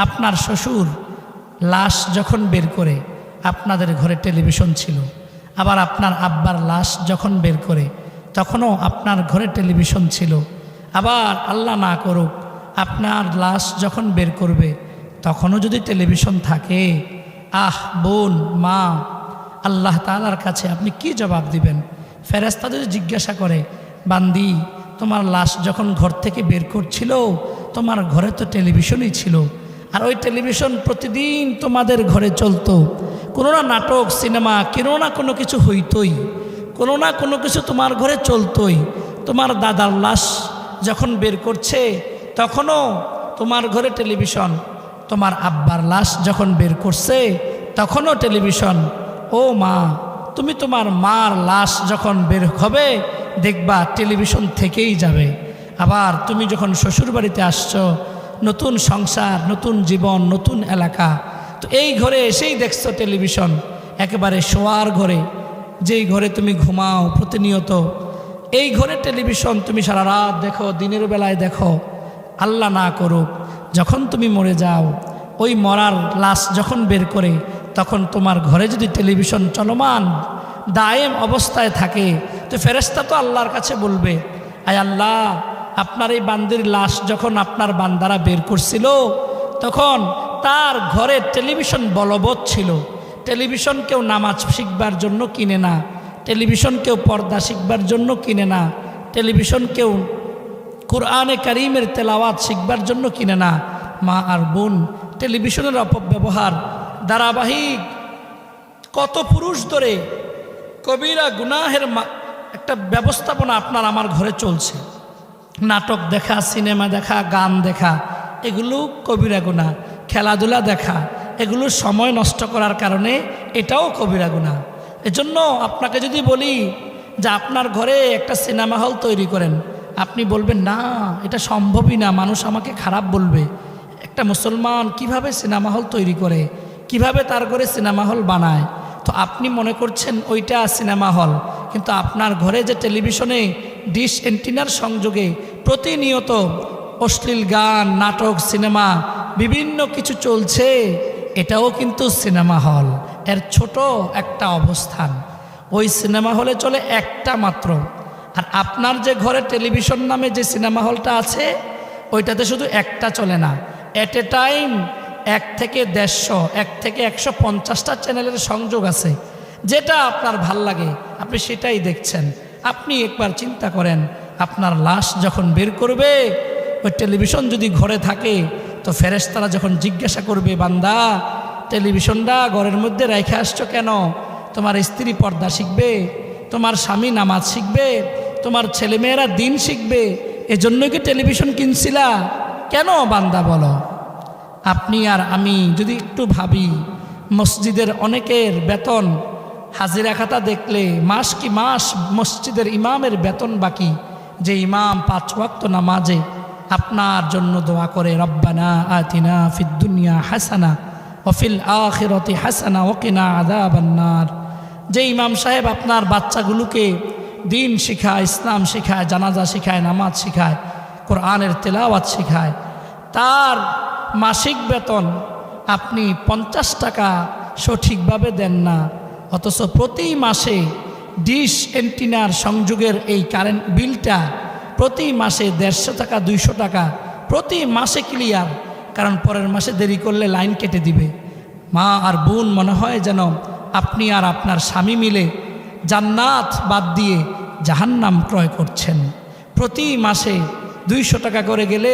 আপনার শ্বশুর লাশ যখন বের করে আপনাদের ঘরে টেলিভিশন ছিল, আবার আপনার আব্বার লাশ যখন বের করে তখনও আপনার ঘরে টেলিভিশন ছিল, আবার আল্লাহ না করুক আপনার লাশ যখন বের করবে তখনও যদি টেলিভিশন থাকে, বোন মা, আল্লাহ তাআলার কাছে আপনি কি জবাব দিবেন? ফেরেশতা যদি জিজ্ঞাসা করে, বান্দি তোমার লাশ যখন ঘর থেকে বের করছিল তোমার ঘরে তো টেলিভিশনই ছিল, আর ওই টেলিভিশন প্রতিদিন তোমাদের ঘরে চলতো, কোনো না নাটক সিনেমা কোনো না কোনো কিছু হইতই, কোনো না কোনো কিছু তোমার ঘরে চলতই। তোমার দাদার লাশ যখন বের করছে তখনও তোমার ঘরে টেলিভিশন, তোমার আব্বার লাশ যখন বের করছে তখনও টেলিভিশন। ও মা, তুমি তোমার মার লাশ যখন বের হবে দেখবা টেলিভিশন থেকেই যাবে। আবার তুমি যখন শ্বশুরবাড়িতে আসছো, নতুন সংসার, নতুন জীবন, নতুন এলাকা, তো এই ঘরে এসেই দেখছো টেলিভিশন, একেবারে শোয়ার ঘরে, যেই ঘরে তুমি ঘুমাও প্রতিনিয়ত, এই ঘরে টেলিভিশন তুমি সারা রাত দেখো, দিনের বেলায় দেখো। আল্লাহ না করুক যখন তুমি মরে যাও, ওই মরার লাশ যখন বের করে তখন তোমার ঘরে যদি টেলিভিশন চলমান দায়েম অবস্থায় থাকে, তো ফেরেশতা তো আল্লাহর কাছে বলবে, আয় আল্লাহ, আপনার এই বান্দির লাশ যখন আপনার বান্দারা বের করছিল তখন তার ঘরে টেলিভিশন বলবৎ ছিল। টেলিভিশন কেউ নামাজ শিখবার জন্য কিনে না, টেলিভিশন কেউ পর্দা শিখবার জন্য কিনে না, টেলিভিশন কেউ কোরআনে কারীমের তেলাওয়াত শিখবার জন্য কিনে না। মা আর বোন, টেলিভিশনের অপব্যবহার ধারাবাহিক কত পুরুষ ধরে কবিরা গুনাহের একটা ব্যবস্থাপনা আপনার আমার ঘরে চলছে। নাটক দেখা, সিনেমা দেখা, গান দেখা, এগুলো কবিরা গুনাহ। খেলাধুলা দেখা, এগুলো সময় নষ্ট করার কারণে এটাও কবিরা গুনাহ। এজন্য আপনাকে যদি বলি যে আপনার ঘরে একটা সিনেমা হল তৈরি করেন, আপনি বলবেন না, এটা সম্ভবই না, মানুষ আমাকে খারাপ বলবে। একটা মুসলমান কিভাবে সিনেমা হল তৈরি করে, কিভাবে তার ঘরে সিনেমা হল বানায়? তো আপনি মনে করছেন ওইটা সিনেমা হল, কিন্তু আপনার ঘরে যে টেলিভিশনে ডিশ এন্টিনার সংযোগে প্রতিনিয়ত অশ্লীল গান, নাটক, সিনেমা বিভিন্ন কিছু চলছে, এটাও কিন্তু সিনেমা হল, এর ছোট একটা অবস্থান। ওই সিনেমা হলে চলে একটা মাত্র, আর আপনার যে ঘরে টেলিভিশন নামে যে সিনেমা হলটা আছে ওইটাতে শুধু একটা চলে না, এট এ টাইম 1 থেকে 150, 1 থেকে 150টা চ্যানেলের সংযোগ আছে। যেটা আপনার ভাল লাগে আপনি সেটাই দেখছেন। আপনি একবার চিন্তা করেন, আপনার লাশ যখন বের করবে ওই টেলিভিশন যদি ঘরে থাকে, তো ফেরেশতারা যখন জিজ্ঞাসা করবে, বান্দা টেলিভিশনটা ঘরের মধ্যে রেখে আসছো কেন? তোমার স্ত্রী পর্দা শিখবে, তোমার স্বামী নামাজ শিখবে, তোমার ছেলেমেয়েরা দিন শিখবে, এজন্য কি টেলিভিশন কিনছিলা? কেন বান্দা বলো? আপনি আর আমি যদি একটু ভাবি, মসজিদের অনেকের বেতন হাজিরা খাতা দেখলে মাস কি মাস মসজিদের ইমামের বেতন বাকি, যে ইমাম 5 ওয়াক্ত নামাজে আপনার জন্য দোয়া করে, রব্বানা আতিনা ফিদ দুনিয়া হাসানা ওয়া ফিল আখিরাতি হাসানা ওয়া কিনা আযাবান্নার। যে ইমাম সাহেব আপনার বাচ্চাগুলোকে দিন শিখায়, ইসলাম শিখায়, জানাজা শিখায়, নামাজ শিখায়, কোরআনের তেলাওয়াত শিখায়, তার মাসিক বেতন আপনি 50 টাকা সঠিকভাবে দেন না, অথচ প্রতি মাসে ডিশ এন্টিনার সংযোগের এই কারেন্ট বিলটা প্রতি মাসে 150 টাকা 200 টাকা প্রতি মাসে ক্লিয়ার, কারণ পরের মাসে দেরি করলে লাইন কেটে দিবে। মা আর বোন, মনে হয় যেন আপনি আর আপনার স্বামী মিলে জান্নাত বাদ দিয়ে জাহান্নাম ক্রয় করছেন। প্রতি মাসে 200 টাকা করে গেলে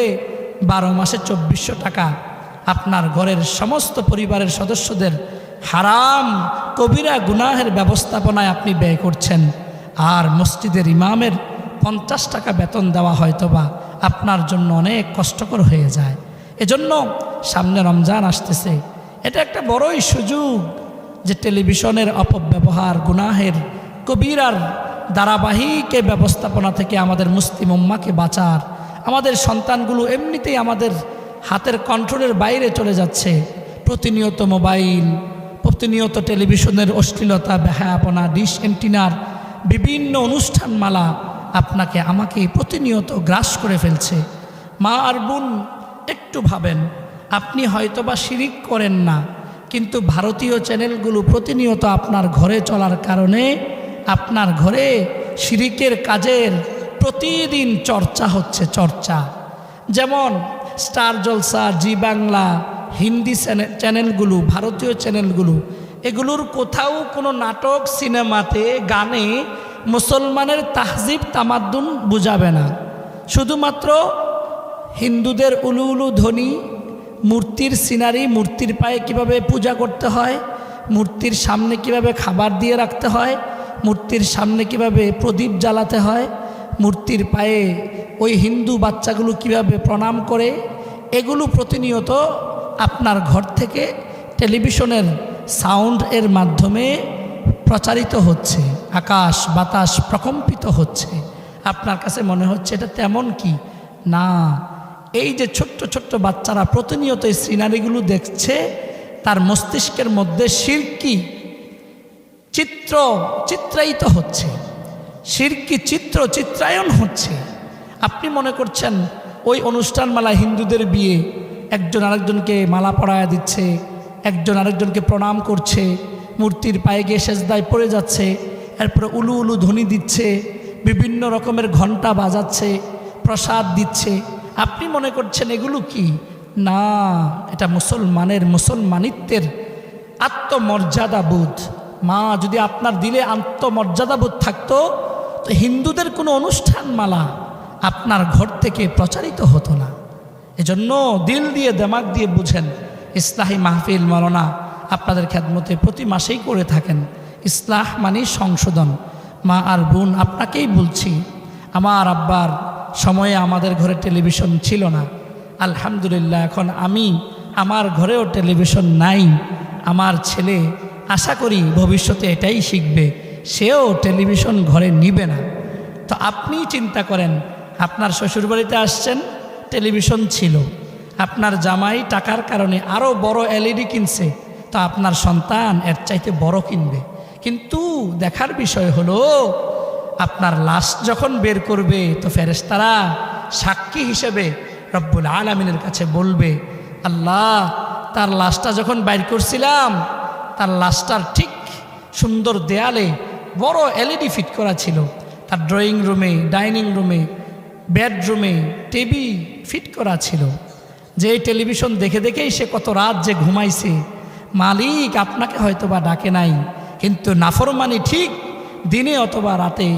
12 মাসে 2400 টাকা আপনার ঘরের সমস্ত পরিবারের সদস্যদের হারাম কবিরা গুনাহের ব্যবস্থাপনায় আপনি ব্যয় করছেন। আর মসজিদের ইমামের 50 টাকা বেতন দেওয়া হয়তোবা আপনার জন্য অনেক কষ্টকর হয়ে যায়। এজন্য সামনে রমজান আসতেছে, এটা একটা বড়ই সুযোগ যে টেলিভিশনের অপব্যবহার, গুনাহের কবিরার ধারাবাহিক ব্যবস্থাপনা থেকে আমাদের মুসলিম উম্মাকে বাঁচার। আমাদের সন্তানগুলো এমনিতেই আমাদের হাতের কন্ট্রোলের বাইরে চলে যাচ্ছে। প্রতিনিয়ত মোবাইল, প্রতিনিয়ত টেলিভিশনের অশ্লীলতা, বেহায়াপনা, ডিশ এন্টিনার বিভিন্ন অনুষ্ঠানমালা আপনাকে আমাকে প্রতিনিয়ত গ্রাস করে ফেলছে। মা আর বোন একটু ভাবেন, আপনি হয়তোবা শিরিক করেন না, কিন্তু ভারতীয় চ্যানেলগুলো প্রতিনিয়ত আপনার ঘরে চলার কারণে আপনার ঘরে শিরিকের কাজের প্রতিদিন চর্চা হচ্ছে, চর্চা। যেমন স্টার জলসা, জি বাংলা, হিন্দি চ্যানেলগুলো, ভারতীয় চ্যানেলগুলো, এগুলোর কোথাও কোনো নাটক, সিনেমাতে, গানে মুসলমানের তাহজিব তামাদ্দুন বুঝাবে না। শুধুমাত্র হিন্দুদের উলু উলু ধ্বনি, মূর্তির সিনারি, মূর্তির পায়ে কিভাবে পূজা করতে হয়, মূর্তির সামনে কিভাবে খাবার দিয়ে রাখতে হয়, মূর্তির সামনে কিভাবে প্রদীপ জ্বালাতে হয়, মূর্তির পায়ে ওই হিন্দু বাচ্চাগুলো কিভাবে প্রণাম করে, এগুলো প্রতিনিয়ত আপনার ঘর থেকে টেলিভিশনের সাউন্ড এর মাধ্যমে প্রচারিত হচ্ছে, আকাশ বাতাস প্রকম্পিত হচ্ছে। আপনার কাছে মনে হচ্ছে এটা তেমন কি না, এই যে ছোট্ট ছোট্ট বাচ্চারা প্রতিনিয়ত এই সিনারিগুলো দেখছে, তার মস্তিষ্কের মধ্যে শিরকি চিত্রায়িত হচ্ছে, শিরকি চিত্রায়ন হচ্ছে। আপনি মনে করছেন ওই অনুষ্ঠান মালা, হিন্দুদের বিয়ে, একজন আরেকজনকে মালা পরায়া দিচ্ছে, একজন আরেকজনকে প্রণাম করছে, মূর্তির পায়ে গিয়ে সেজদায় পড়ে যাচ্ছে, এরপরে উলু উলু ধ্বনি দিচ্ছে, বিভিন্ন রকমের ঘন্টা বাজাচ্ছে, প্রসাদ দিচ্ছে। আপনি মনে করছেন এগুলো কি না, এটা মুসলমানিত্বের আত্মমর্যাদাবোধ। মা, যদি আপনার দিলে আত্মমর্যাদাবোধ থাকতো তো হিন্দুদের কোনো অনুষ্ঠান মালা আপনার ঘর থেকে প্রচারিত হতো না। এজন্য দিল দিয়ে দিমাগ দিয়ে বুঝেন, ইসলাহি মাহফিল মাওলানা আপনাদের খেদমতে প্রতি মাসেই করে থাকেন। ইসলাহ মানে সংশোধন। মা আর বোন, আপনাকেই বলছি, আমার আব্বার সময়ে আমাদের ঘরে টেলিভিশন ছিল না। আলহামদুলিল্লাহ এখন আমার ঘরেও টেলিভিশন নাই। আমার ছেলে আশা করি ভবিষ্যতে এটাই শিখবে, সেও টেলিভিশন ঘরে নিবে না। তো আপনি চিন্তা করেন, আপনার শ্বশুরবাড়িতে আসছেন, টেলিভিশন ছিল, আপনার জামাই টাকার কারণে আরও বড় এলইডি কিনছে, তো আপনার সন্তান এর চাইতে বড় কিনবে। কিন্তু দেখার বিষয় হলো, আপনার লাশ যখন বের করবে তো ফেরেশতারা সাক্ষী হিসেবে রব্বুল আলামিনের কাছে বলবে, আল্লাহ, তার লাশটা যখন বাইর করছিলাম, তার লাশটার ঠিক সুন্দর দেয়ালে বড় এলইডি ফিট করা ছিল, তার ড্রয়িং রুমে, ডাইনিং রুমে, বেডরুমে টিভি ফিট করা ছিল। যে টেলিভিশন দেখে দেখেই সে কত রাত যে ঘুমাইছে। মালিক আপনাকে হয়তোবা ডাকে নাই, কিন্তু নাফরমানি ঠিক দিনে অথবা রাতে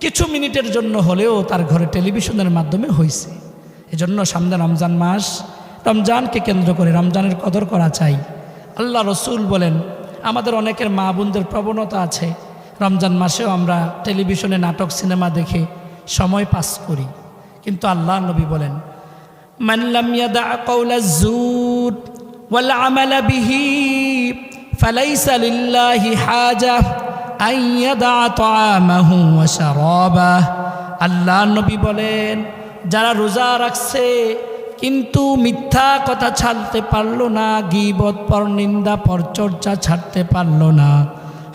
কিছু মিনিটের জন্য হলেও তার ঘরে টেলিভিশনের মাধ্যমে হয়েছে। এজন্য সামনে রমজান মাস, রমজানকে কেন্দ্র করে রমজানের কদর করা চাই। আল্লাহ রসুল বলেন, আমাদের অনেকের মা বোনদের প্রবণতা আছে, রমজান মাসেও আমরা টেলিভিশনে নাটক সিনেমা দেখে সময় পাস করি। কিন্তু আল্লাহ নবী বলেন, মান লাম ইয়াদা কাওলা যুর ওয়াল আমালা বিহি ফালাইসা লিল্লাহি হাজা আন ইয়াদা তাআমাহু ওয়া শারাবাহু। আল্লাহ নবী বলেন, যারা রোজা রাখছে কিন্তু মিথ্যা কথা ছাড়তে পারলো না, গীবত পরনিন্দা পরচর্চা ছাড়তে পারলো না,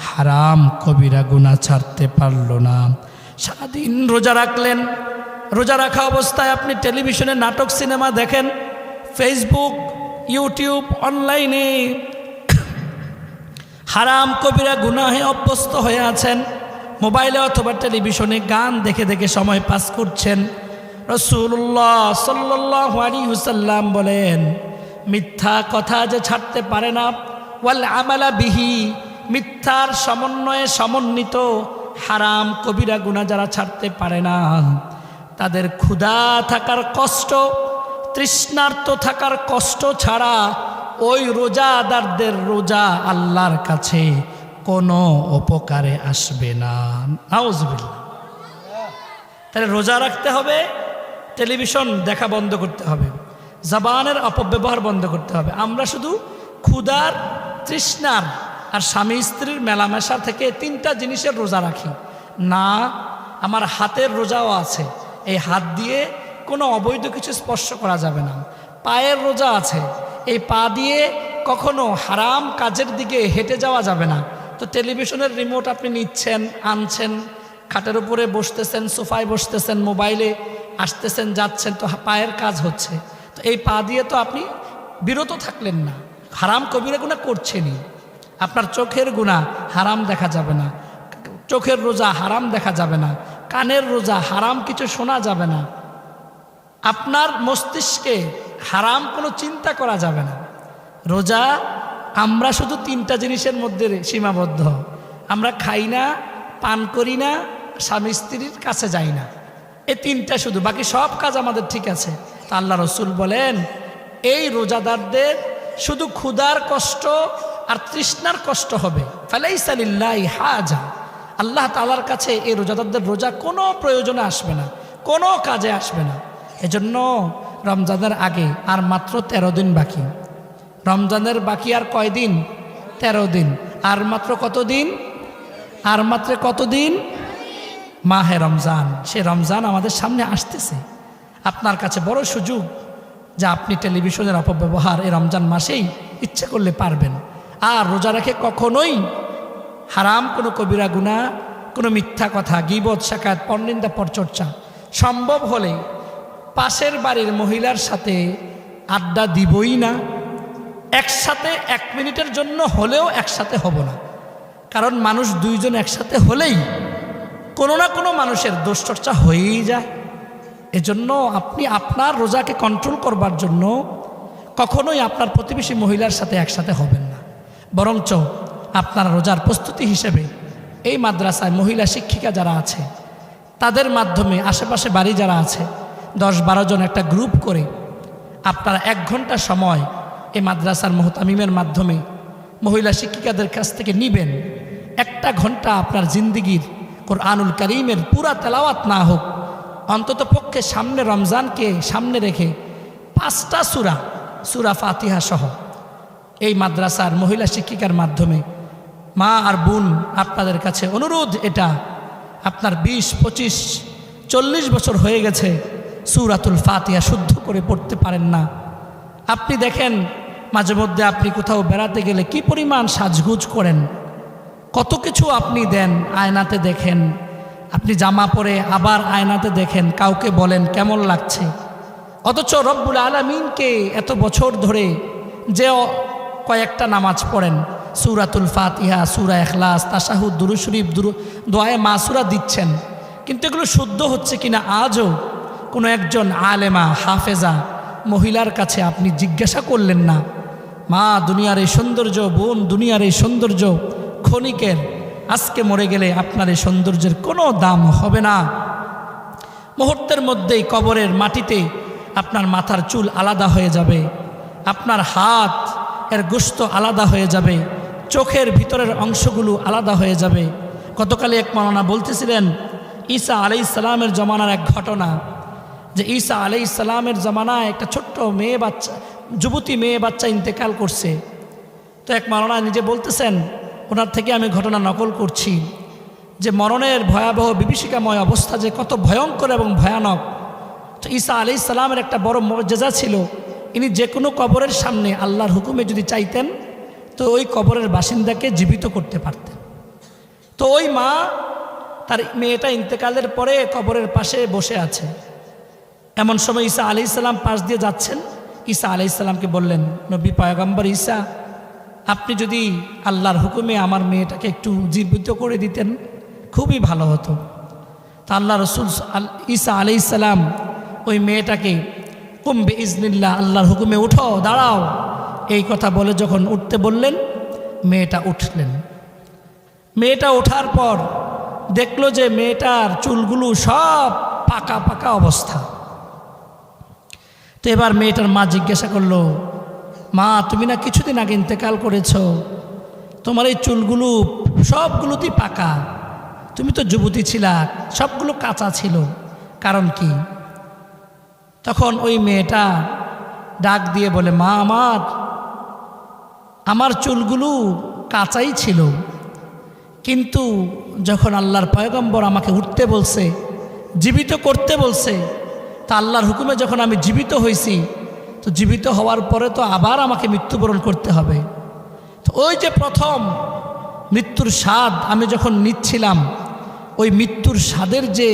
হারাম কবিরা গুনাহ ছাড়তে পারলো না, সারাদিন রোজা রাখলেন, রোজা রাখা অবস্থায় আপনি টেলিভিশনে নাটক সিনেমা দেখেন, ফেসবুক, ইউটিউব, অনলাইনে হারাম কবিরা গুনাহে অভ্যস্ত হয়ে আছেন, মোবাইলে অথবা টেলিভিশনে গান দেখে দেখে সময় পাস করছেন। রাসূলুল্লাহ সাল্লাল্লাহু আলাইহি ওয়াসাল্লাম বলেন, মিথ্যা কথা যে ছাড়তে পারে না, ওয়াল আমালা বিহি, মিথ্যার সমন্বয়ে সমন্বিত হারাম কবিরা গুনাহ যারা ছাড়তে পারে না, তাদের ক্ষুধা থাকার কষ্ট, তৃষ্ণার্ত থাকার কষ্ট ছাড়া ওই রোজাদারদের রোজা আল্লাহর কাছে কোনো উপকারে আসবে না। নাউজুবিল্লাহ। তাহলে রোজা রাখতে হবে, টেলিভিশন দেখা বন্ধ করতে হবে, জবানের অপব্যবহার বন্ধ করতে হবে। আমরা শুধু ক্ষুধার, তৃষ্ণার আর স্বামী স্ত্রীর মেলামেশা থেকে তিনটা জিনিসের রোজা রাখি না। আমার হাতের রোজাও আছে, এই হাত দিয়ে কোনো অবৈধ কিছু স্পর্শ করা যাবে না। পায়ের রোজা আছে, এই পা দিয়ে কখনো হারাম কাজের দিকে হেঁটে যাওয়া যাবে না। তো টেলিভিশনের রিমোট আপনি নিচ্ছেন, আনছেন, খাটের উপরে বসতেছেন, সোফায় বসতেছেন, মোবাইলে আসতেছেন যাচ্ছেন, তো পায়ের কাজ হচ্ছে। তো এই পা দিয়ে তো আপনি বিরত থাকলেন না, হারাম কবিরা গুনাহ করছেনই। আপনার চোখের গুনাহ হারাম দেখা যাবে না, চোখের রোজা হারাম দেখা যাবে না, কানের রোজা হারাম কিছু শোনা যাবে না, আপনার মস্তিষ্কে হারাম কোনো চিন্তা করা যাবে না। রোজা আমরা শুধু 3টা জিনিসের মধ্যে সীমাবদ্ধ, আমরা খাই না, পান করি না, স্বামী স্ত্রীর কাছে যাই না, এই 3টা শুধু, বাকি সব কাজ আমাদের ঠিক আছে। তা আল্লাহ রসুল বলেন এই রোজাদারদের শুধু ক্ষুধার কষ্ট আর তৃষ্ণার কষ্ট হবে, ফালাইসা লিল্লাহি হাজা, আল্লাহ তাআলার কাছে এই রোজাদারদের রোজা কোনো প্রয়োজনে আসবে না, কোনো কাজে আসবে না। এজন্য রমজানের আগে আর মাত্র 13 দিন বাকি, রমজানের বাকি আর কয়দিন? 13 দিন। আর মাত্র কতদিন? আর মাত্র কতদিন? মাহে রমজান। সে রমজান আমাদের সামনে আসতেছে। আপনার কাছে বড় সুযোগ যে আপনি টেলিভিশনের অপব্যবহার এই রমজান মাসেই ইচ্ছে করলে পারবেন। আর রোজা রেখে কখনোই হারাম কোনো কবিরা গুনাহ, কোনো মিথ্যা কথা, গীবত, শাকায়াত, পরনিন্দা, পরচর্চা, সম্ভব হলে পাশের বাড়ির মহিলার সাথে আড্ডা দিবই না, একসাথে 1 মিনিটের জন্য হলেও একসাথে হব না। কারণ মানুষ 2 জন একসাথে হলেই কোনো না কোনো মানুষের দোষচর্চা হয়েই যায়। এজন্য আপনি আপনার রোজাকে কন্ট্রোল করবার জন্য কখনোই আপনার প্রতিবেশী মহিলার সাথে একসাথে হবেন না, বরঞ্চ আপনার রোজার প্রস্তুতি হিসেবে এই মাদ্রাসায় মহিলা শিক্ষিকা যারা আছে তাদের মাধ্যমে আশেপাশে বাড়ি যারা আছে 10-12 জন একটা গ্রুপ করে আপনারা 1 ঘন্টা সময় এই মাদ্রাসার মুহতামিমের মাধ্যমে মহিলা শিক্ষিকাদের কাছ থেকে নিবেন। 1টা ঘন্টা আপনার জিন্দিগির কোরআনুল কারীমের পুরা তেলাওয়াত না হোক, অন্তত পক্ষে সামনে রমজানকে সামনে রেখে 5টা সূরা ফাতিহা সহ এই মাদ্রাসার মহিলা শিক্ষিকার মাধ্যমে মা আর বোন আপনাদের কাছে অনুরোধ, এটা আপনার 20, 25, 40 বছর হয়ে গেছে সূরাতুল ফাতিহা শুদ্ধ করে পড়তে পারেন না। আপনি দেখেন মাঝে মধ্যে আপনি কোথাও বেড়াতে গেলে কি পরিমাণ সাজগুজ করেন, কত কিছু আপনি দেন, আয়নাতে দেখেন, আপনি জামা পরে আবার আয়নাতে দেখেন, কাউকে বলেন কেমন লাগছে। অথচ রব্বুল আলামিনকে এত বছর ধরে যে কয়েকটা নামাজ পড়েন, সূরাতুল ফাতিহা, সূরা ইখলাস, তাশাহুদ, দুরূদ শরীফ, দোয়ায়ে মাসুরা দিচ্ছেন, কিন্তু এগুলো শুদ্ধ হচ্ছে কিনা আজও কোনো একজন আলেমা হাফেজা মহিলার কাছে আপনি জিজ্ঞাসা করলেন না। মা, দুনিয়ার এই সৌন্দর্য, বোন, দুনিয়ার এই সৌন্দর্য ক্ষণিকের, আজকে মরে গেলে আপনার এই সৌন্দর্যের কোনো দাম হবে না। মুহূর্তের মধ্যেই কবরের মাটিতে আপনার মাথার চুল আলাদা হয়ে যাবে, আপনার হাত এর গোশত আলাদা হয়ে যাবে, চোখের ভিতরের অংশগুলো আলাদা হয়ে যাবে। গতকালে এক মাওলানা বলতেছিলেন ঈসা আলাইহিস সালামের জমানার এক ঘটনা, যে ঈসা আলাইহিস সালামের জমানায় একটা ছোট্ট মেয়ে বাচ্চা, যুবতী মেয়ে বাচ্চা ইন্তেকাল করছে। তো এক মাওলানা নিজে বলতেছেন, ওনার থেকে আমি ঘটনা নকল করছি, যে মরণের ভয়াবহ বিভীষিকাময় অবস্থা যে কত ভয়ঙ্কর এবং ভয়ানক। তো ঈসা আলাইহিস সালামের একটা বড় মুআজিজা ছিল, ইনি যে কোনো কবরের সামনে আল্লাহর হুকুমে যদি চাইতেন তো ওই কবরের বাসিন্দাকে জীবিত করতে পারতেন। তো ওই মা তার মেয়েটা ইন্তেকালের পরে কবরের পাশে বসে আছে। এমন সময় ঈসা আলাইহিস সালাম পাশ দিয়ে যাচ্ছেন। ঈসা আলাইহিস সালামকে বললেন, নবী পয়গম্বর ঈসা, আপনি যদি আল্লাহর হুকুমে আমার মেয়েটাকে একটু জীবিত করে দিতেন খুবই ভালো হতো। তা আল্লাহ রসুল ঈসা আলাইহিস সালাম ওই মেয়েটাকে কুম বিইজনিল্লাহ, আল্লাহর হুকুমে উঠো, দাঁড়াও, এই কথা বলে যখন উঠতে বললেন, মেয়েটা উঠলেন। মেয়েটা ওঠার পর দেখলো যে মেয়েটার চুলগুলো সব পাকা পাকা অবস্থা। তো এবার মেয়েটার মা জিজ্ঞাসা করলো, মা, তুমি না কিছুদিন আগে ইন্তেকাল করেছ, তোমার এই চুলগুলো সবগুলোতেই পাকা, তুমি তো যুবতী ছিলা, সবগুলো কাঁচা ছিল, কারণ কি? তখন ওই মেয়েটা ডাক দিয়ে বলে, মা, আমার চুলগুলো কাঁচাই ছিল, কিন্তু যখন আল্লাহর পয়গম্বর আমাকে উঠতে বলছে, জীবিত করতে বলছে, তা আল্লাহর হুকুমে যখন আমি জীবিত হয়েছি, তো জীবিত হওয়ার পরে তো আবার আমাকে মৃত্যুবরণ করতে হবে। তো ওই যে প্রথম মৃত্যুর স্বাদ আমি যখন নিচ্ছিলাম, ওই মৃত্যুর স্বাদের যে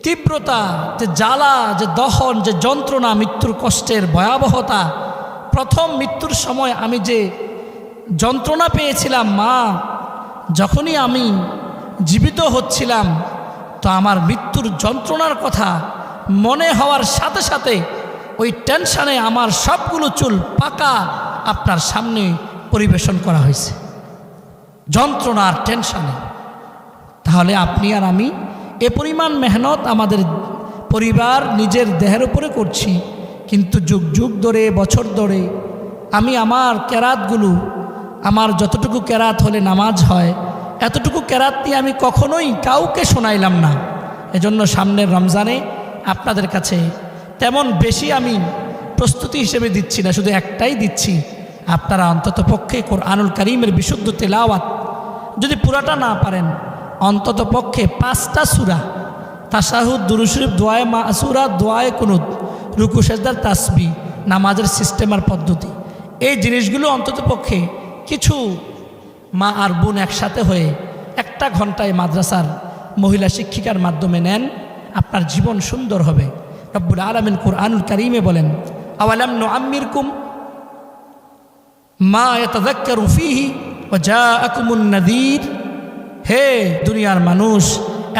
তীব্রতা, যে জ্বালা, যে দহন, যে যন্ত্রণা, মৃত্যুর কষ্টের ভয়াবহতা, প্রথম মৃত্যুর সময় আমি যে যন্ত্রণা পেয়েছিলাম মা, যখনই আমি জীবিত হচ্ছিলাম তো আমার মৃত্যুর যন্ত্রণার কথা মনে হওয়ার সাথে সাথে ওই টেনশানে আমার সবগুলো চুল পাকা আপনার সামনে পরিবেশন করা হয়েছে, যন্ত্রণার টেনশানে। তাহলে আপনি আর আমি এ পরিমাণ মেহনত আমাদের পরিবার নিজের দেহের উপরে করছি, কিন্তু যুগ যুগ ধরে বছর ধরে আমি আমার কেরাতগুলো, আমার যতটুকু কেরাত হলে নামাজ হয় এতটুকু কেরাত নিয়ে আমি কখনোই কাউকে শোনাইলাম না। এজন্য সামনের রমজানে আপনাদের কাছে তেমন বেশি আমি প্রস্তুতি হিসেবে দিচ্ছি না, শুধু একটাই দিচ্ছি, আপনারা অন্তত পক্ষে কোরআনুল কারীমের বিশুদ্ধ তেলাওয়াত যদি পুরাটা না পারেন অন্তত পক্ষে 5টা সূরা, তাশাহুদ, দুরূদ শরীফ, দোয়ায়ে মাসুরা, দোয়ায়ে কুনুত, রুকু সেজদার তাসবিহ, নামাজের সিস্টেম আর পদ্ধতি, এই জিনিসগুলো অন্তত পক্ষে কিছু মা আর বোন একসাথে হয়ে 1 ঘন্টায় মাদ্রাসার মহিলা শিক্ষিকার মাধ্যমে নেন, আপনার জীবন সুন্দর হবে। রব্বুল আলামিন কুরআনুল কারীমে বলেন, আওয়ালাম নুআম্মিরকুম মা ইয়াতাযাক্কারু ফীহি ওয়া জাআকুমুন নাযীর। হে দুনিয়ার মানুষ,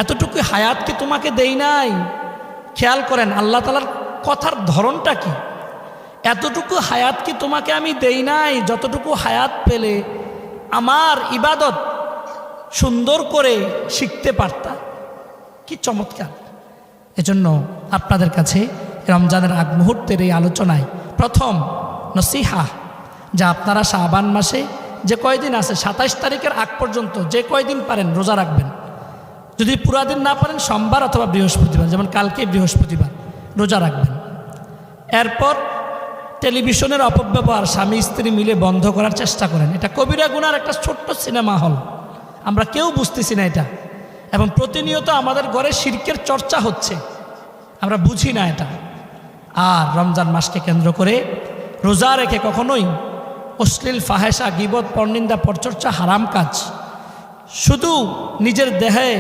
এতটুকু হায়াত কি তোমাকে দেই নাই? খেয়াল করেন আল্লাহ তাআলার কথার ধরনটা কি। এতটুকু হায়াত কি তোমাকে আমি দেই নাই যতটুকু হায়াত পেলে আমার ইবাদত সুন্দর করে শিখতে পারতা? কি চমৎকার! এজন্য আপনাদের কাছে রমজানের আগ মুহূর্তের এই আলোচনায় প্রথম নসিহা, যা আপনারা শাবান মাসে যে কয়দিন আছে 27 তারিখের আগ পর্যন্ত যে কয়দিন পারেন রোজা রাখবেন। যদি পুরা দিন না পারেন সোমবার অথবা বৃহস্পতিবার, যেমন কালকে বৃহস্পতিবার রোজা রাখবেন। এরপর টেলিভিশনের অপব্যবহার স্বামী স্ত্রী মিলে বন্ধ করার চেষ্টা করেন। এটা কবিরা গুনার একটা ছোট্ট সিনেমা হল, আমরা কেউ বুঝতেছি না এটা, এবং প্রতিনিয়ত আমাদের ঘরে শিরকের চর্চা হচ্ছে, আমরা বুঝি না এটা। আর রমজান মাসকে কেন্দ্র করে রোজা রেখে কখনোই অশ্লীল, ফাহেসা, গীবত, পরনিন্দা, পরচর্চা হারাম কাজ, শুধু নিজের দেহে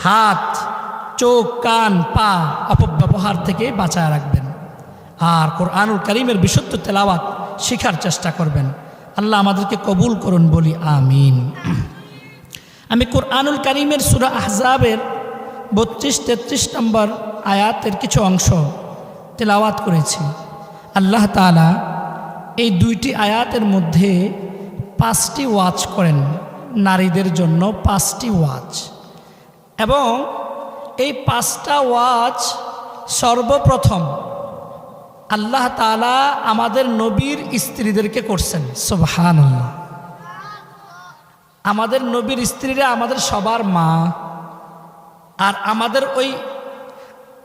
হাত, চোখ, কান, পা অপব্যবহার থেকে বাঁচায় রাখবেন। আর কোরআনুল কারীমের বিশুদ্ধ তেলাওয়াত শিখার চেষ্টা করবেন। আল্লাহ আমাদেরকে কবুল করুন, বলি আমিন। আমি কোরআনুল কারীমের সূরা আহজাবের 32-33 নম্বর আয়াতের কিছু অংশ তেলাওয়াত করেছি। আল্লাহ তাআলা এই 2টি আয়াতের মধ্যে 5টি ওয়াজ করেন, নারীদের জন্য 5টি ওয়াজ, এবং এই 5টা ওয়াজ সর্বপ্রথম আল্লাহ তাআলা আমাদের নবীর স্ত্রীদেরকে করছেন। সুবহানাল্লাহ! আমাদের নবীর স্ত্রীরা আমাদের সবার মা, আর আমাদের ওই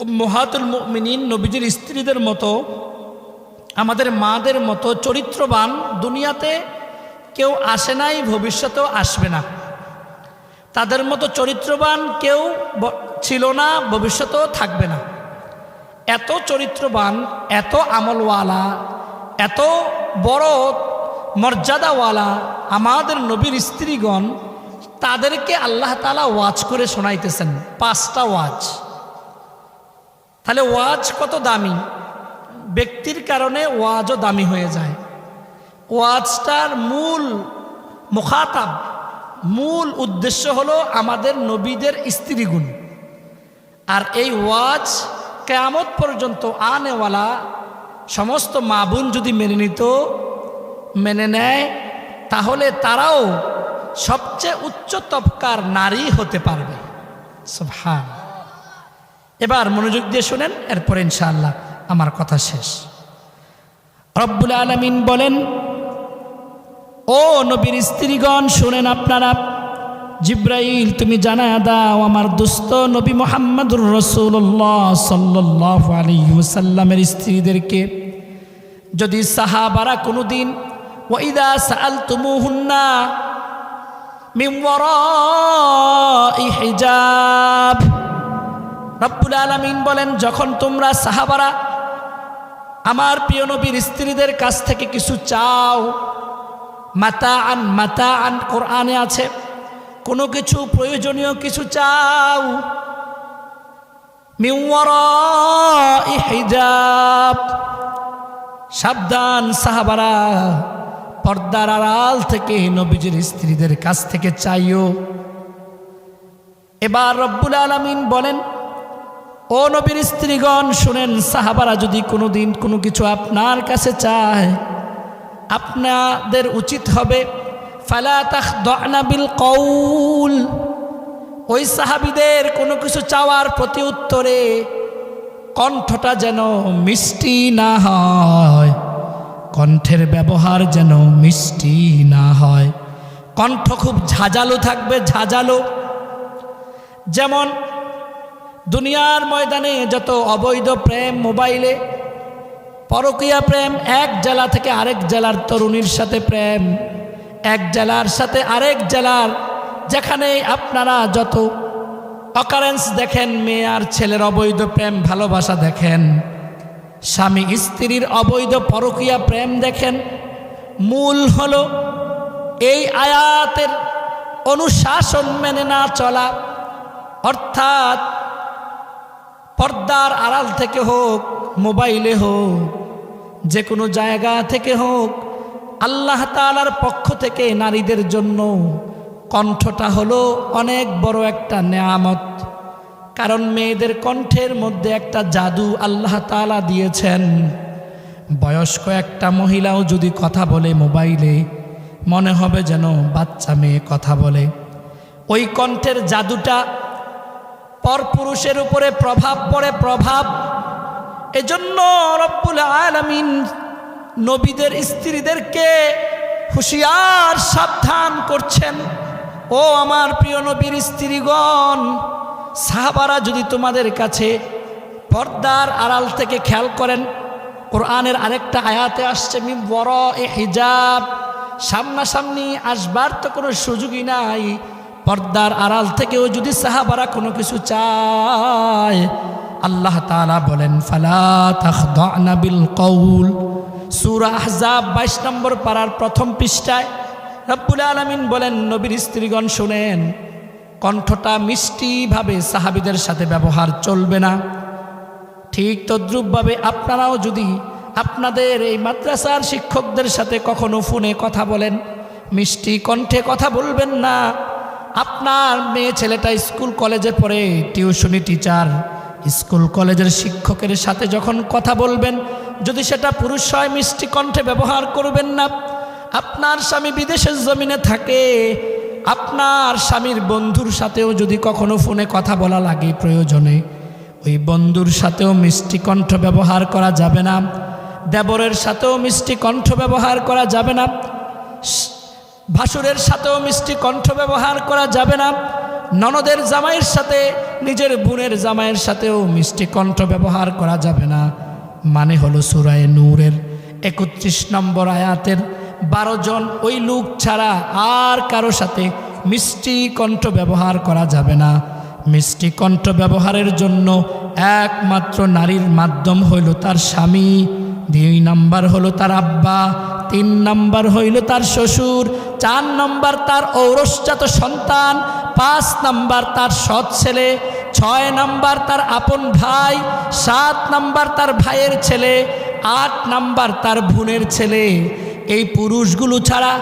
উম্মাহাতুল মুমিনিন নবীজির স্ত্রীদের মতো, আমাদের মাদের মতো চরিত্রবান দুনিয়াতে কেউ আসে নাই, ভবিষ্যতেও আসবে না। তাদের মতো চরিত্রবান কেউ ছিল না, ভবিষ্যতেও থাকবে না। এত চরিত্রবান, এত আমলওয়ালা, এত বড় মর্যাদাওয়ালা আমাদের নবীর স্ত্রীগণ, তাদেরকে আল্লাহ তাআলা ওয়াজ করে শোনাইতেছেন 5টা ওয়াজ। তাহলে ওয়াজ কত দামি! ব্যক্তির কারণে ওয়াজও দামি হয়ে যায়। ওয়াজটার মূল মুখাতাব, মূল উদ্দেশ্য হলো আমাদের নবীদের স্ত্রীগুণ। আর এই ওয়াজ কিয়ামত পর্যন্ত আনেওয়ালা সমস্ত মা বোন যদি মেনে নেয়, তাহলে তারাও সবচেয়ে উচ্চ তবকার নারী হতে পারবে। সুবহান! এবার মনোযোগ দিয়ে শুনেন, এরপরে ইনশাআল্লাহ আমার কথা শেষ। রব্বুল আলামিন বলেন, ও নবীর স্ত্রীগণ শুনেন আপনারা, জিব্রাইল তুমি জানায়া দাও আমার দোস্ত নবী মুহাম্মদুর রাসূলুল্লাহ সাল্লাল্লাহু আলাইহি ওয়াসাল্লামের স্ত্রীদেরকে, যদি সাহাবারা কোনোদিন ওয়াইদা সাআলতুমুহুন্না মিন ওয়ারাই হিজাব, রব্বুল আলামিন বলেন যখন তোমরা সাহাবারা আমার প্রিয় নবীর স্ত্রীদের কাছ থেকে কিছু চাও, মাতাআন কোরআনে আছে, কোনো কিছু প্রয়োজনীয় কিছু চাও, মিন ওয়ারাই হিজাব, সাবধান সাহাবারা, পর্দার আড়াল থেকে নবীজির স্ত্রীদের কাছ থেকে চাইও। এবার রব্বুল আলামিন বলেন, ও নবীর স্ত্রীগণ শুনেন, সাহাবারা যদি কোনোদিন কোনো কিছু আপনার কাছে চায়, আপনাদের উচিত হবে ফালা তাখদা'না বিল কওল, ওই সাহাবীদের কোনো কিছু চাওয়ার প্রতি উত্তরে কণ্ঠটা যেন মিষ্টি না হয়, কণ্ঠের ব্যবহার যেন মিষ্টি না হয়, কণ্ঠ খুব ঝাঁঝালো থাকবে, ঝাঁঝালো। যেমন দুনিয়ার ময়দানে যত অবৈধ প্রেম, মোবাইলে পরকীয়া প্রেম, এক জেলা থেকে আরেক জেলার তরুণীর সাথে প্রেম, এক জেলার সাথে আরেক জেলার, যেখানে আপনারা যত অকারেন্স দেখেন, মেয়ে আর ছেলের অবৈধ প্রেম ভালোবাসা দেখেন, স্বামী স্ত্রীর অবৈধ পরকীয়া প্রেম দেখেন, মূল হলো এই আয়াতের অনুশাসন মেনে না চলা। অর্থাৎ পর্দার আড়াল থেকে হোক, মোবাইলে হোক, যে কোনো জায়গা থেকে হোক, আল্লাহ তাআলার পক্ষ থেকে নারীদের জন্য কণ্ঠটা হলো অনেক বড় একটা নেয়ামত। কারণ মেয়েদের কণ্ঠের মধ্যে একটা জাদু আল্লাহ তাআলা দিয়েছেন। বয়স্ক একটা মহিলাও যদি কথা বলে মোবাইলে, মনে হবে যেন বাচ্চা মেয়ে কথা বলে। ওই কণ্ঠের জাদুটা পরপুরুষের উপরে প্রভাব পড়ে, প্রভাব। এজন্য রব্বুল আলামিন নবীদের স্ত্রীদেরকে হুঁশিয়ার সাবধান করছেন, ও আমার প্রিয় নবীর স্ত্রীগণ, সাহাবারা যদি তোমাদের কাছে পর্দার আড়াল থেকে খেয়াল করেন, কোরআনের আরেকটা আয়াতে আসছে মিন ওয়ারা'i হিজাব, সামনাসামনি আসবার তো কোনো সুযোগই নাই, পর্দার আড়াল থেকেও যদি সাহাবারা কোনো কিছু চায়, আল্লাহ তাআলা বলেন ফালা তাখদা'না বিল কওল। সূরা আহজাব 22 নম্বর পারার প্রথম পৃষ্ঠায় রব্বুল আলামিন বলেন, নবীর স্ত্রীগণ শুনেন, কণ্ঠটা মিষ্টিভাবে সাহাবীদের সাথে ব্যবহার চলবে না। ঠিক তদ্রূপভাবে আপনারাও যদি আপনাদের এই মাদ্রাসার শিক্ষকদের সাথে কখনো ফোনে কথা বলেন, মিষ্টি কণ্ঠে কথা বলবেন না। আপনার মেয়ে ছেলেটা স্কুল কলেজে পড়ে, টিউশনি টিচার, স্কুল কলেজের শিক্ষকের সাথে যখন কথা বলবেন, যদি সেটা পুরুষ হয়, মিষ্টি কণ্ঠে ব্যবহার করবেন না। আপনার স্বামী বিদেশের জমিনে থাকে, আপনার স্বামীর বন্ধুর সাথেও যদি কখনো ফোনে কথা বলা লাগে প্রয়োজনে, ওই বন্ধুর সাথেও মিষ্টি কণ্ঠ ব্যবহার করা যাবে না। দেবরের সাথেও মিষ্টি কণ্ঠ ব্যবহার করা যাবে না। ভাসুরের সাথেও মিষ্টি কণ্ঠ ব্যবহার করা যাবে না। ননদের জামাইয়ের সাথে, নিজের বোনের জামাইয়ের সাথেও মিষ্টি কণ্ঠ ব্যবহার করা যাবে না। মানে হলো সূরা নূরের 31 নম্বর আয়াতের 12 জন ওই লোক ছাড়া আর কারো সাথে মিষ্টি কণ্ঠ ব্যবহার করা যাবে না। মিষ্টি কণ্ঠ ব্যবহারের জন্য একমাত্র নারীর মাধ্যম হইল তার স্বামী, 2 নাম্বার হলো তার আব্বা, 3 নাম্বার হইল তার শ্বশুর, 4 নাম্বার তার ঔরসজাত সন্তান, 5 নাম্বার তার সৎ ছেলে, 6 নাম্বার তার আপন ভাই, 7 নাম্বার তার ভাইয়ের ছেলে, 8 নাম্বার তার বোনের ছেলে। এই পুরুষগুলো ছাড়া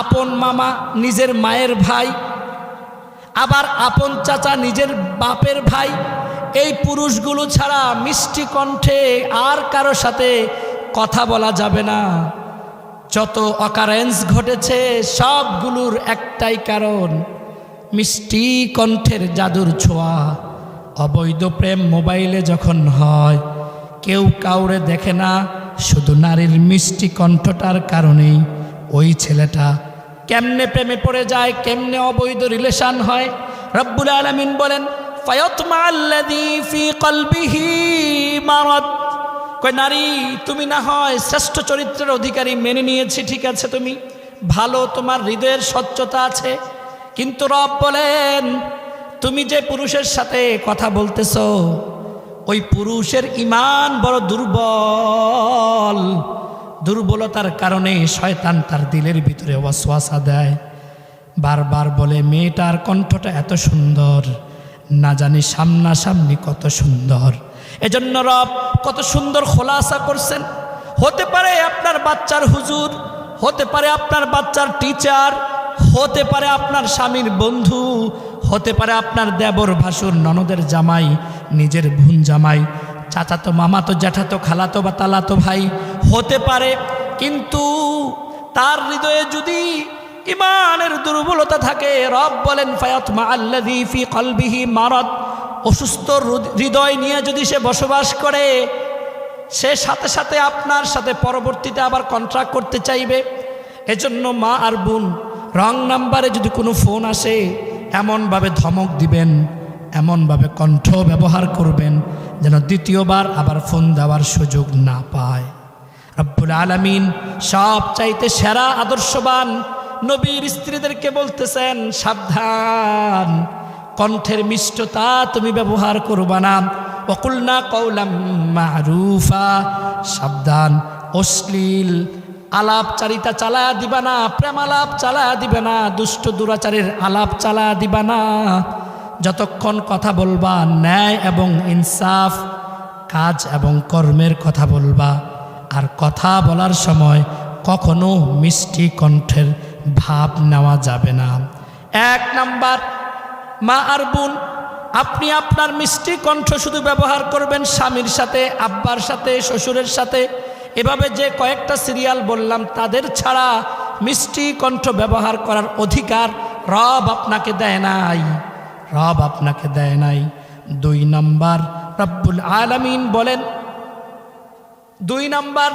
আপন মামা নিজের মায়ের ভাই, আবার আপন চাচা নিজের বাপের ভাই, এই পুরুষগুলো ছাড়া মিষ্টি কণ্ঠে আর কারো সাথে কথা বলা যাবে না। যত অকারেন্স ঘটেছে সবগুলোর একটাই কারণ, মিষ্টি কণ্ঠের জাদুর ছোঁয়া। অবৈধ প্রেম মোবাইলে যখন হয়, কেউ কাউরে দেখে না, শুধু নারীর মিষ্টি কণ্ঠটার কারণেই ওই ছেলেটা কেমনে প্রেমে পড়ে যায়, কেমনে অবৈধ রিলেশন হয়। রব্বুল আলামিন বলেন ফায়াতমাল্লাযী ফী কলবিহি মারাদ, কই নারী তুমি না হয় শ্রেষ্ঠ চরিত্রের অধিকারী, মেনে নিয়েছি, ঠিক আছে, তুমি ভালো, তোমার হৃদয়ের স্বচ্ছতা আছে, কিন্তু রব বলেন তুমি যে পুরুষের সাথে কথা বলতেছ, ওই পুরুষের ঈমান বড় দুর্বল। দুর্বলতার কারণে শয়তান তার দিলের ভিতরে ওয়াসওয়াসা দেয়, বারবার বলে মেয়েটার কণ্ঠটা এত সুন্দর, না জানি সামনাসামনি কত সুন্দর। এজন্য রব কত সুন্দর খোলাসা করছেন, হতে পারে আপনার বাচ্চার হুজুর, হতে পারে আপনার বাচ্চার টিচার, হতে পারে আপনার স্বামীর বন্ধু, হতে পারে আপনার দেবর ভাসুর ননদের জামাই, নিজের বোন জামাই, চাচাতো মামাতো জ্যাঠাতো খালাতো বা তালাতো ভাই হতে পারে। কিন্তু তার হৃদয়ে যদি ইমানের দুর্বলতা থাকে, রব বলেন ফায়াতমা আল্লাযী ফি কলবিহি মারাদ, অসুস্থ হৃদয় নিয়ে যদি সে বসবাস করে, সে সাথে সাথে আপনার সাথে পরবর্তীতে আবার কন্ট্রাক্ট করতে চাইবে। এজন্য মা আর বোন, রং নাম্বারে যদি কোনো ফোন আসে এমনভাবে ধমক দিবেন, এমনভাবে কণ্ঠ ব্যবহার করবেন যেন দ্বিতীয়বার আবার ফোন দেওয়ার সুযোগ না পায়। রব্বুল আলামিন সব চাইতে সেরা আদর্শবান নবীর স্ত্রীদেরকে বলতেছেন, সাবধান, কণ্ঠের মিষ্টতা তুমি ব্যবহার করবা না। ওয়াকুলনা কওলাম মারুফা, সাবধান, অশ্লীল আলাপচারিতা চালায়া দিবা না, প্রেমালাপ চালায়া দিবে না, দুষ্ট দুরাচারের আলাপ চালায়া দিবা না। যতক্ষণ কথা বলবা ন্যায় এবং ইনসাফ, কাজ এবং কর্মের কথা বলবা। আর কথা বলার সময় কখনো মিষ্টি কণ্ঠের ভাব নেওয়া যাবে না। এক নাম্বার, মা আর বোন, আপনি আপনার মিষ্টি কণ্ঠ শুধু ব্যবহার করবেন স্বামীর সাথে, আব্বার সাথে, শ্বশুরের সাথে, এভাবে যে কয়েকটা সিরিয়াল বললাম তাদের ছাড়া মিষ্টি কণ্ঠ ব্যবহার করার অধিকার রব আপনাকে দেয় নাই, রব আপনাকে দেয় নাই। 2 নাম্বার, রব্বুল আলামিন বলেন 2 নাম্বার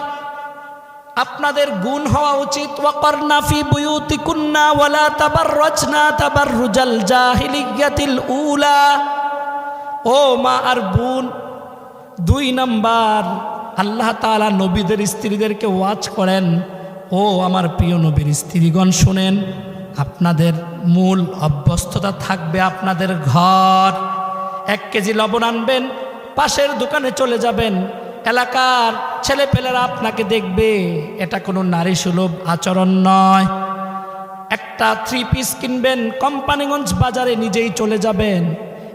আপনাদের গুণ হওয়া উচিত, ওয়াকারনা ফি বুয়ুতিকুন্না ওয়ালা তাবাররাজনা তাবাররুজাল জাহিলিয়াতিল উলা। ও মা আর বোন, 2 নাম্বার আল্লাহ তাআলা নবীদের স্ত্রীদেরকে ওয়াজ করেন, ও আমার প্রিয় নবীর স্ত্রীগণ শুনেন, আপনাদের মূল অভ্যস্ততা থাকবে আপনাদের ঘর। 1 কেজি লবণ আনবেন, পাশের দোকানে চলে যাবেন, এলাকার ছেলেপেলেরা আপনাকে দেখবে, এটা কোনো নারী সুলভ আচরণ নয়। একটা 3 পিস কিনবেন, কোম্পানিগঞ্জ বাজারে নিজেই চলে যাবেন,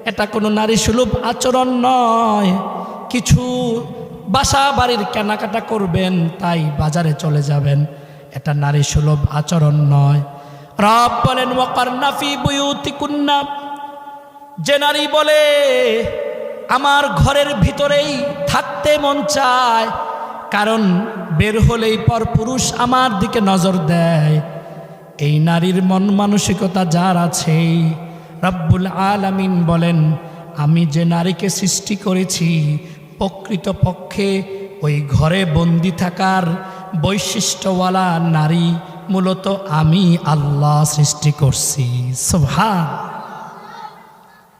এটা কোনো নারী সুলভ আচরণ নয়। কিছু বাসা বাড়ির কেনাকাটা করবেন, তাই বাজারে চলে যাবেন, এটা নারী সুলভ আচরণ নয়। রব বলেন ওয়াকারনা ফি বুয়ুতিকুন্না, যে নারী বলে আমার ঘরের ভিতরেই থাকতে মন চায়, কারণ বের হলেই পর পুরুষ আমার দিকে নজর দেয়, এই নারীর মন মানসিকতা যার আছে, রব্বুল আলামিন বলেন আমি যে নারীকে সৃষ্টি করেছি প্রকৃতপক্ষে ওই ঘরে বন্দি থাকার বৈশিষ্ট্যওয়ালা নারী মূলত আমি আল্লাহ সৃষ্টি করছি। সুবহান।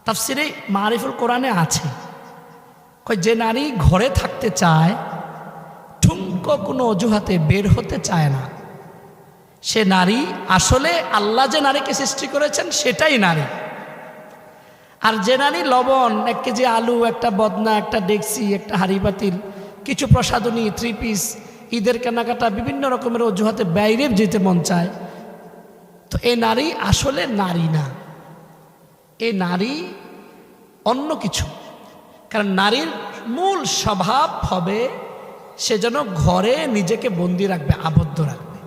তাফসিরে মারিফুল কোরআনে আছে, যে নারী ঘরে থাকতে চায়, ঠুনকো কোনো অজুহাতে বের হতে চায় না, সে নারী আসলে আল্লাহ যে নারীকে সৃষ্টি করেছেন সেটাই নারী। আর যে নারী লবণ, 1 কেজি আলু, একটা বদনা, একটা ডেকসি, একটা হাঁড়ি পাতিল, কিছু প্রসাধনী, 3 পিস, ঈদের কেনাকাটা, বিভিন্ন রকমের অজুহাতে বাইরে যেতে মন চায়, তো এই নারী আসলে নারী না, এই নারী অন্য কিছু। কারণ নারীর মূল স্বভাব হবে সে যেন ঘরে নিজেকে বন্দি রাখবে, আবদ্ধ রাখবে।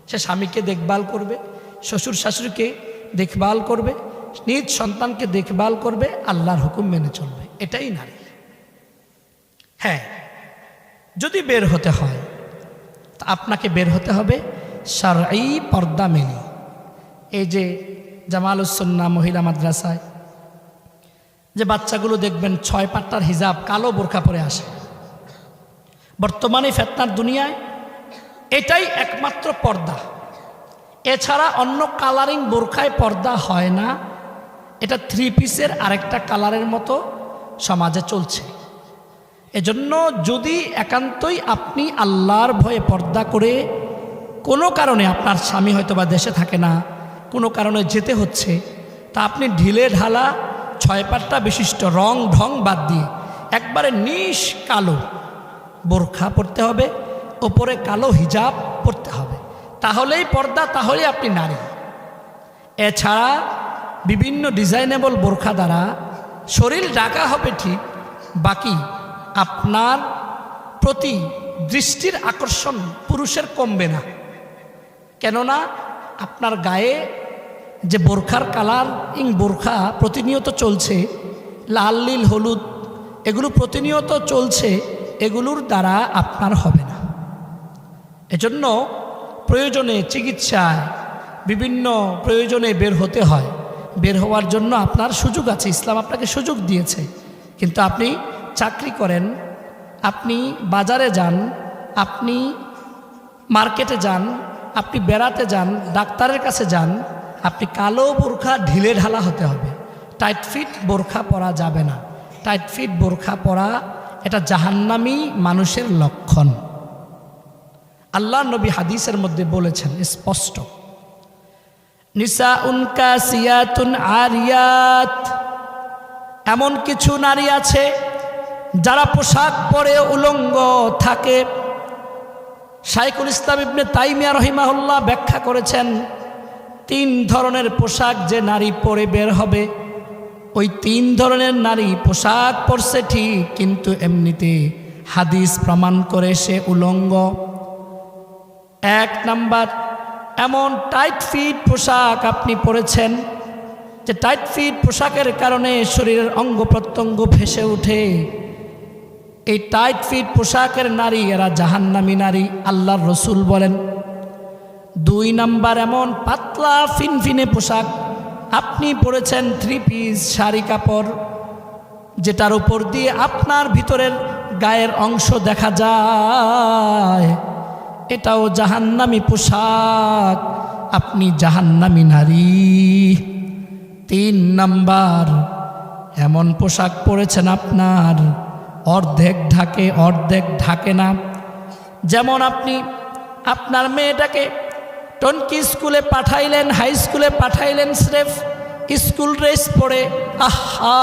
সে স্বামীকে দেখভাল করবে, শ্বশুর শাশুড়িকে দেখভাল করবে, নিজ সন্তানকে দেখভাল করবে, আল্লাহর হুকুম মেনে চলবে, এটাই নারী। হ্যাঁ, যদি বের হতে হয় তা আপনাকে বের হতে হবে শারঈ পর্দা মেনে। এই যে জামালুস সুন্নাহ মহিলা মাদ্রাসায় যে বাচ্চাগুলো দেখবেন 6 পাট্টার হিজাব, কালো বোরখা পরে আসে, বর্তমানে ফিতনার দুনিয়ায় এটাই একমাত্র পর্দা, এছাড়া অন্য কালারিং বোরখায় পর্দা হয় না। এটা 3 পিসের আরেকটা কালারের মতো সমাজে চলছে। এজন্য যদি একান্তই আপনি আল্লাহর ভয়ে পর্দা করে, কোনো কারণে আপনার স্বামী হয়তো বা দেশে থাকে না, কোনো কারণে যেতে হচ্ছে, তা আপনি ঢিলে ঢালা 6 পাট্টা বিশিষ্ট রং ঢং বাদ দিয়ে একবারে নিশ কালো বোরখা পরতে হবে, ওপরে কালো হিজাব পরতে হবে, তাহলেই পর্দা, তাহলেই আপনি নারী। এছাড়া বিভিন্ন ডিজাইনেবল বোরখা দ্বারা শরীর ঢাকা হবে ঠিক, বাকি আপনার প্রতি দৃষ্টির আকর্ষণ পুরুষের কমবে না। কেননা আপনার গায়ে যে বোরখার কালার বোরখা প্রতিনিয়ত চলছে, লাল নীল হলুদ এগুলো প্রতিনিয়ত চলছে, এগুলোর দ্বারা আপনার হবে না। এজন্য প্রয়োজনে চিকিৎসায় বিভিন্ন প্রয়োজনে বের হতে হয়। বের হওয়ার জন্য আপনার সুযোগ আছে, ইসলাম আপনাকে সুযোগ দিয়েছে। কিন্তু আপনি চাকরি করেন, আপনি বাজারে যান, আপনি মার্কেটে যান, আপনি বেড়াতে যান, ডাক্তারের কাছে যান, আপনি কালো বোরখা ঢিলে ঢালা হতে হবে। টাইট ফিট বোরখা পরা যাবে না। টাইট ফিট বোরখা পরা এটা জাহান্নামী মানুষের লক্ষণ। আল্লাহ নবী হাদিসের মধ্যে বলেছেন স্পষ্ট, নিসাউন কাসিয়াতুন আরিয়াত, এমন কিছু নারী আছে যারা পোশাক পরে উলঙ্গ থাকে। শাইখুল ইসলাম ইবনে তাইমিয়া রহিমাহুল্লাহ ব্যাখ্যা করেছেন, 3 ধরনের পোশাক যে নারী পরে বের হবে, ওই 3 ধরনের নারী পোশাক পরছে ঠিক, কিন্তু এমনিতে হাদিস প্রমাণ করে সে উলঙ্গ। 1 নাম্বার, এমন টাইট ফিট পোশাক আপনি পরেছেন যে টাইট ফিট পোশাকের কারণে শরীরের অঙ্গ প্রত্যঙ্গ ভেসে ওঠে। এই টাইট ফিট পোশাকের নারী এরা জাহান্নামী নারী, আল্লাহর রসুল বলেন। 2 নাম্বার, এমন পাতলা ফিনফিনে পোশাক আপনি পরেছেন, 3 পিস শাড়ি কাপড়, যেটার উপর দিয়ে আপনার ভিতরের গায়ের অংশ দেখা যায়, এটাও জাহান্নামী পোশাক, আপনি জাহান্নামী নারী। 3 নাম্বার, এমন পোশাক পরেছেন আপনার অর্ধেক ঢাকে অর্ধেক ঢাকে না। যেমন আপনি আপনার মেয়েটাকে টনকি স্কুলে পাঠাইলেন, হাই স্কুলে পাঠাইলেন স্রেফ স্কুল ড্রেস পরে। আহা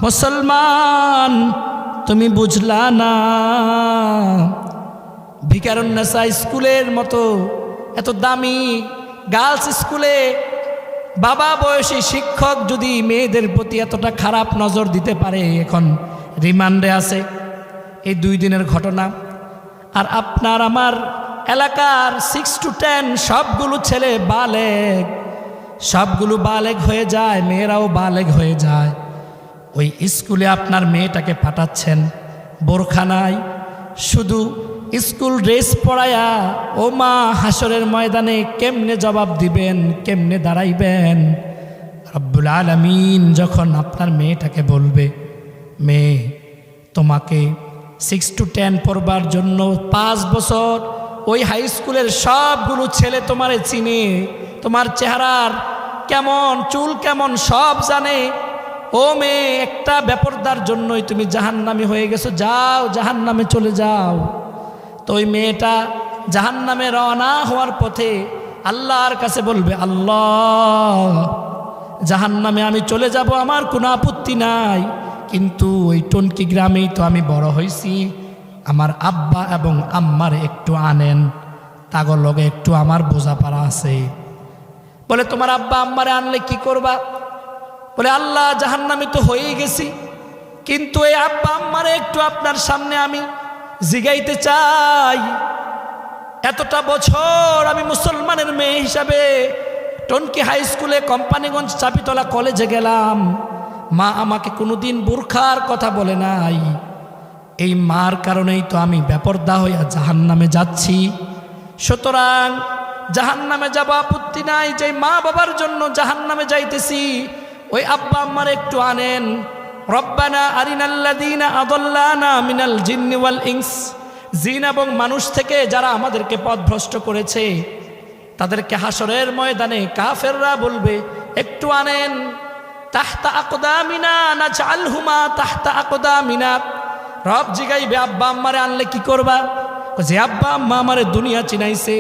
মুসলমান, তুমি বুঝলা না, ভিকারুন্নেসা স্কুলের মতো এত দামি গার্লস স্কুলে বাবা বয়সী শিক্ষক যদি মেয়েদের প্রতি এতটা খারাপ নজর দিতে পারে, এখন রিমান্ডে আছে। এই 2 দিনের ঘটনা। আর আপনার আমার এলাকার 6 to 10 সবগুলো ছেলে বালেগ, সবগুলো বালেগ হয়ে যায়, মেয়েরাও বালেগ হয়ে যায়। ওই স্কুলে আপনার মেয়েটাকে পাঠাচ্ছেন, বোরখা নাই, শুধু স্কুল ড্রেস পরায়া। ও মা, হাসরের ময়দানে কেমনে জবাব দিবেন, কেমনে দাঁড়াইবেন? রব্বুল আলামিন যখন আপনার মেয়েটাকে বলবে, মেয়ে তোমাকে 6 to 10 পড়বার জন্য 5 বছর ওই হাই স্কুলের সবগুলো ছেলে তোমারে চিনে, তোমার চেহারার কেমন, চুল কেমন সব জানে। ও মেয়ে, একটা বেপরদার জন্যই তুমি জাহান্নামী হয়ে গেছো, যাও জাহান্নামে চলে যাও। তো ওই মেয়েটা জাহান্নামে রওনা হওয়ার পথে আল্লাহর কাছে বলবে, আল্লাহ জাহান্নামে আমি চলে যাব, আমার কোনো আপত্তি নাই, কিন্তু ওই টনকি গ্রামেই তো আমি বড় হয়েছি, আমার আব্বা এবং আম্মার একটু আনেন, তাগর লগে একটু আমার বোঝাপড়া আছে। বলে, তোমার আব্বা আম্মারে আনলে কি করবা? বলে, আল্লাহ জাহান্নামে তো হয়েই গেছি, কিন্তু এই আব্বা আম্মারে একটু আপনার সামনে আমি জিগাইতে চাই। এতটা বছর আমি মুসলমানের মেয়ে হিসাবে টনকি হাই স্কুলে, কোম্পানিগঞ্জ চাপিতলা কলেজে গেলাম, মা আমাকে কোনোদিন বোরখার কথা বলে নাই। এই মার কারণেই তো আমি বেপরদা হইয়া জাহান্নামে যাচ্ছি। সুতরাং জাহান্নামে যাব আপত্তি নাই, যে মা বাবার জন্য জাহান্নামে যাইতেছি, ওই আব্বা আম্মার একটু আনেন। রব্বানা আরিনাল্লাযীনা আযাল্লানা মিনাল জিন্নি ওয়াল ইনস, জিন এবং মানুষ থেকে যারা আমাদেরকে পথভ্রষ্ট করেছে, তাদেরকে হাসরের ময়দানে কাফেররা বলবে, একটু আনেন। তাহতা আকদামিনা নাজআলহুমা তাহতা আকদামিনা। রব জিগাইবে, আব্বা আম্মারে আনলে কি করবা? যে আব্বা আম্মা আমারে দুনিয়া চিনাইছে,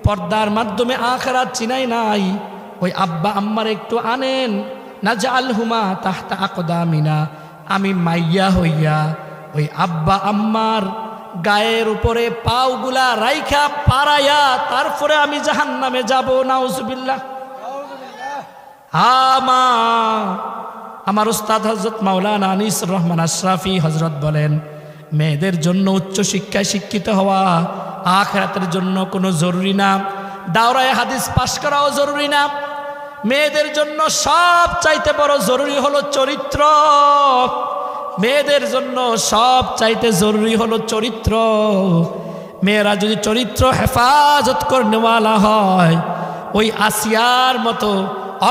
পর্দার মাধ্যমে আখিরাত চিনাই নাই, ওই আব্বা আম্মারে একটু আনেন। নাজআলহুমা তাহতা আকদামিনা, আমি মাইয়া হইয়া ওই আব্বা আম্মার গায়ের উপরে পাওগুলা রাইখা পারাইয়া তারপরে আমি জাহান্নামে যাব। নাউজুবিল্লাহ। আমার উস্তাদ হযরত মাওলানা আনিসুর রহমান আশরাফি হযরত বলেন, মেয়েদের জন্য উচ্চশিক্ষায় শিক্ষিত হওয়া আখিরাতের জন্য কোনো জরুরি না, দাওরায়ে হাদিস পাশ করাও জরুরি না। মেয়েদের জন্য সব চাইতে বড় জরুরি হলো চরিত্র। মেয়েদের জন্য সব চাইতে জরুরি হলো চরিত্র। মেয়েরা যদি চরিত্র হেফাজত করনেওয়ালা হয়, ওই আসিয়ার মতো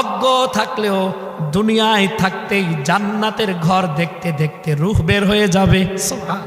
অজ্ঞ থাকলেও দুনিয়ায় থাকতেই জান্নাতের ঘর দেখতে দেখতে রূহ বের হয়ে যাবে। সুবহান।